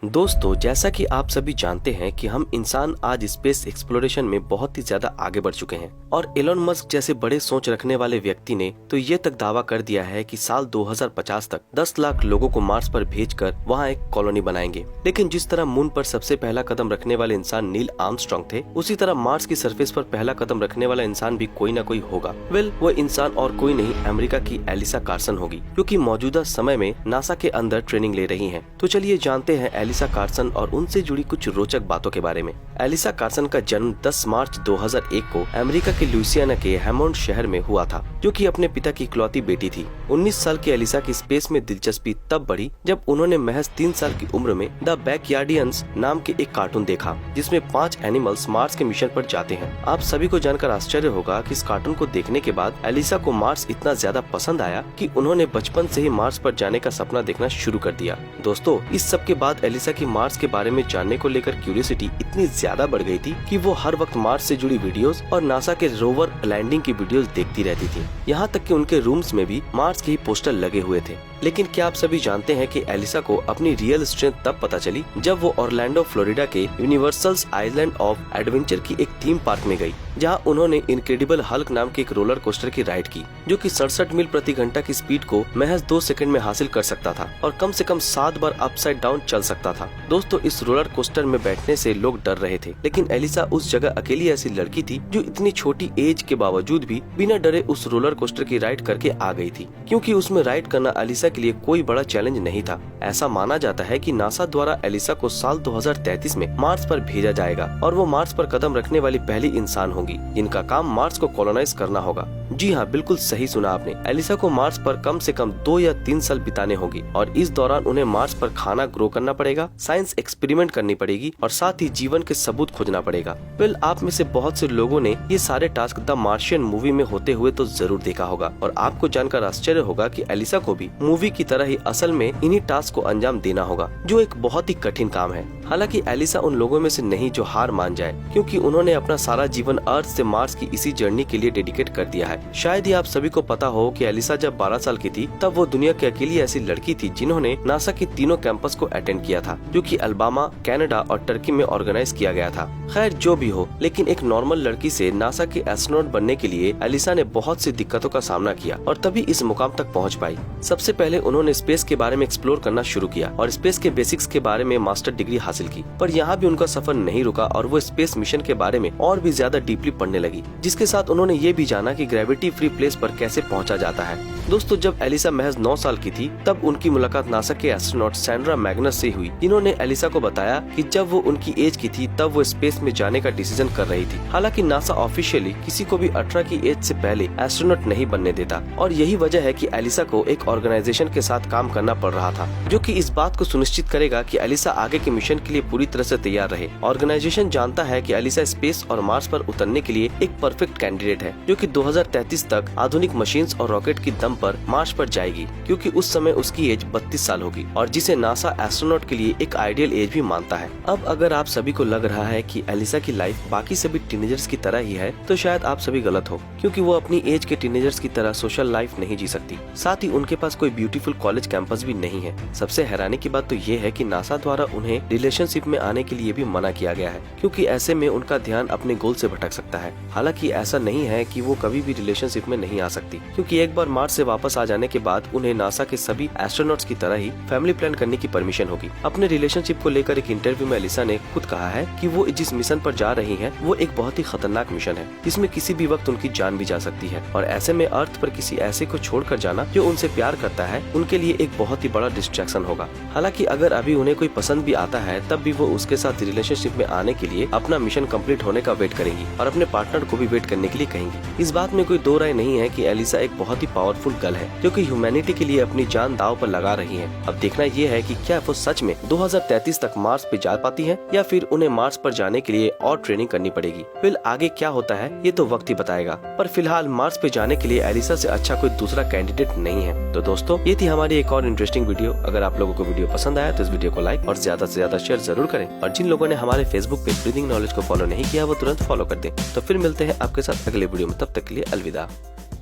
दोस्तों, जैसा कि आप सभी जानते हैं कि हम इंसान आज स्पेस एक्सप्लोरेशन में बहुत ही ज्यादा आगे बढ़ चुके हैं और एलन मस्क जैसे बड़े सोच रखने वाले व्यक्ति ने तो ये तक दावा कर दिया है कि साल 2050 तक 10 लाख लोगों को मार्स पर भेजकर वहां एक कॉलोनी बनाएंगे। लेकिन जिस तरह मून पर सबसे पहला कदम रखने वाले इंसान नील आर्मस्ट्रांग थे, उसी तरह मार्स की सरफेस पर पहला कदम रखने वाला इंसान भी कोई न कोई होगा। वो इंसान और कोई नहीं, अमेरिका की एलिसा कार्सन होगी, जो कि मौजूदा समय में नासा के अंदर ट्रेनिंग ले रही है। तो चलिए जानते हैं एलिसा कार्सन और उनसे जुड़ी कुछ रोचक बातों के बारे में। एलिसा कार्सन का जन्म 10 मार्च 2001 को अमेरिका के लुइसियाना के हैमोंड शहर में हुआ था, जो कि अपने पिता की इकलौती बेटी थी। 19 साल की एलिसा की स्पेस में दिलचस्पी तब बढ़ी जब उन्होंने महज 3 साल की उम्र में द बैकयार्डियंस नाम के एक कार्टून देखा, जिसमें 5 एनिमल्स मार्स के मिशन पर जाते हैं। आप सभी को जानकर आश्चर्य होगा कि इस कार्टून को देखने के बाद एलिसा को मार्स इतना ज्यादा पसंद आया कि उन्होंने बचपन से ही मार्स पर जाने का सपना देखना शुरू कर दिया। दोस्तों, इस सब के बाद एलिसा की मार्स के बारे में जानने को लेकर क्यूरियोसिटी इतनी ज्यादा बढ़ गई थी कि वो हर वक्त मार्स से जुड़ी वीडियोस और नासा के रोवर लैंडिंग की वीडियोस देखती रहती थी। यहाँ तक कि उनके रूम्स में भी मार्स के ही पोस्टर लगे हुए थे। लेकिन क्या आप सभी जानते हैं कि एलिसा को अपनी रियल स्ट्रेंथ तब पता चली जब वो ऑरलैंडो फ्लोरिडा के यूनिवर्सल्स आइलैंड ऑफ एडवेंचर की एक थीम पार्क में गई, जहां उन्होंने इनक्रेडिबल हल्क नाम के एक रोलर कोस्टर की राइड की, जो कि 67 मील प्रति घंटा की स्पीड को महज 2 सेकंड में हासिल कर सकता था और कम से कम 7 बार अपसाइड डाउन चल सकता था। दोस्तों, इस रोलर कोस्टर में बैठने से लोग डर रहे थे, लेकिन एलिसा उस जगह अकेली ऐसी लड़की थी जो इतनी छोटी एज के बावजूद भी बिना डरे उस रोलर कोस्टर की राइड करके आ गई थी, क्योंकि उसमें राइड करना एलिसा के लिए कोई बड़ा चैलेंज नहीं था। ऐसा माना जाता है कि नासा द्वारा एलिसा को साल 2033 में मार्स पर भेजा जाएगा और वो मार्स पर कदम रखने वाली पहली इंसान होंगी जिनका काम मार्स को कॉलोनाइज करना होगा। जी हाँ, बिल्कुल सही सुना आपने। एलिसा को मार्स पर कम से कम 2 या 3 साल बिताने होंगे और इस दौरान उन्हें मार्स पर खाना ग्रो करना पड़ेगा, साइंस एक्सपेरिमेंट करनी पड़ेगी और साथ ही जीवन के सबूत खोजना पड़ेगा। आप में से बहुत से लोगों ने ये सारे टास्क द मार्शियन मूवी में होते हुए तो जरूर देखा होगा और आपको जानकर आश्चर्य होगा कि एलिसा को भी मूवी की तरह ही असल में इन्हीं टास्क को अंजाम देना होगा, जो एक बहुत ही कठिन काम है। हालांकि एलिसा उन लोगों में से नहीं जो हार मान जाए, क्योंकि उन्होंने अपना सारा जीवन अर्थ से मार्स की इसी जर्नी के लिए डेडिकेट कर दिया है। शायद ही आप सभी को पता हो कि एलिसा जब 12 साल की थी तब वो दुनिया की अकेली ऐसी लड़की थी जिन्होंने नासा के तीनों कैंपस को अटेंड किया था, जो कि अल्बामा, कनाडा और टर्की में ऑर्गेनाइज किया गया था। खैर जो भी हो, लेकिन एक नॉर्मल लड़की से नासा के एस्ट्रोनॉट बनने के लिए एलिसा ने बहुत सी दिक्कतों का सामना किया और तभी इस मुकाम तक पहुँच पाई। सबसे पहले उन्होंने स्पेस के बारे में एक्सप्लोर करना शुरू किया और स्पेस के बेसिक्स के बारे में मास्टर डिग्री हासिल की। पर यहाँ भी उनका सफर नहीं रुका और वो स्पेस मिशन के बारे में और भी ज्यादा डीपली पढ़ने लगी, जिसके साथ उन्होंने ये भी जाना कि ग्रेविटी फ्री प्लेस पर कैसे पहुंचा जाता है। दोस्तों, जब एलिसा महज 9 साल की थी तब उनकी मुलाकात नासा के एस्ट्रोनॉट सैंड्रा मैग्नस से हुई, जिन्होंने एलिसा को बताया कि जब वो उनकी एज की थी तब वो स्पेस में जाने का डिसीजन कर रही थी। हालांकि नासा ऑफिशियली किसी को भी 18 की एज से पहले एस्ट्रोनॉट नहीं बनने देता और यही वजह है कि एलिसा को एक ऑर्गेनाइजेशन के साथ काम करना पड़ रहा था, जो कि इस बात को सुनिश्चित करेगा कि एलिसा आगे के मिशन के लिए पूरी तरह से तैयार रहे। ऑर्गेनाइजेशन जानता है कि एलिसा स्पेस और मार्स पर उतरने के लिए एक परफेक्ट कैंडिडेट है, जो कि 2033 तक आधुनिक मशीन्स और रॉकेट की दम पर मार्स पर जाएगी, क्योंकि उस समय उसकी एज 32 साल होगी और जिसे नासा एस्ट्रोनॉट के लिए एक आइडियल एज भी मानता है। अब अगर आप सभी को लग रहा है कि एलिसा की लाइफ बाकी सभी टीनेजर्स की तरह ही है, तो शायद आप सभी गलत हो, क्योंकि वो अपनी एज के टीनेजर्स की तरह सोशल लाइफ नहीं जी सकती। साथ ही उनके पास कोई ब्यूटीफुल कॉलेज कैंपस भी नहीं है। सबसे हैरानी की बात तो ये है कि नासा द्वारा उन्हें रिलेशनशिप में आने के लिए भी मना किया गया है, क्योंकि ऐसे में उनका ध्यान अपने गोल से भटक सकता है। हालांकि ऐसा नहीं है कि वो कभी भी रिलेशनशिप में नहीं आ सकती, क्योंकि एक बार मार्स से वापस आ जाने के बाद उन्हें नासा के सभी एस्ट्रोनॉट्स की तरह ही फैमिली प्लान करने की परमिशन होगी। अपने रिलेशनशिप को लेकर एक इंटरव्यू में एलिसा ने खुद कहा है कि वो जिस मिशन पर जा रही है वो एक बहुत ही खतरनाक मिशन है, जिसमें किसी भी वक्त उनकी जान भी जा सकती है और ऐसे में अर्थ पर किसी ऐसे को छोड़कर जाना जो उनसे प्यार करता है उनके लिए एक बहुत ही बड़ा डिस्ट्रैक्शन होगा। हालांकि अगर अभी उन्हें कोई पसंद भी आता है तब भी वो उसके साथ रिलेशनशिप में आने के लिए अपना मिशन कंप्लीट होने का वेट करेंगी और अपने पार्टनर को भी वेट करने के लिए कहेंगी। इस बात में कोई दो राय नहीं है कि एलिसा एक बहुत ही पावरफुल गर्ल है, जो कि ह्यूमैनिटी के लिए अपनी जान दांव पर लगा रही है। अब देखना ये है कि क्या वो सच में 2033 तक मार्स पे जा पाती है या फिर उन्हें मार्स पर जाने के लिए और ट्रेनिंग करनी पड़ेगी। आगे क्या होता है ये तो वक्त ही बताएगा, पर फिलहाल मार्स पे जाने के लिए एलिसा से अच्छा कोई दूसरा कैंडिडेट नहीं है। तो दोस्तों, ये थी हमारी एक और इंटरेस्टिंग वीडियो। अगर आप लोगों को वीडियो पसंद आया तो इस वीडियो को लाइक और ज्यादा से ज्यादा शेयर जरूर करें और जिन लोगों ने हमारे फेसबुक पेज ब्रीदिंग नॉलेज को फॉलो नहीं किया वो तुरंत फॉलो कर दें। तो फिर मिलते हैं आपके साथ अगले वीडियो में, तब तक के लिए अलविदा।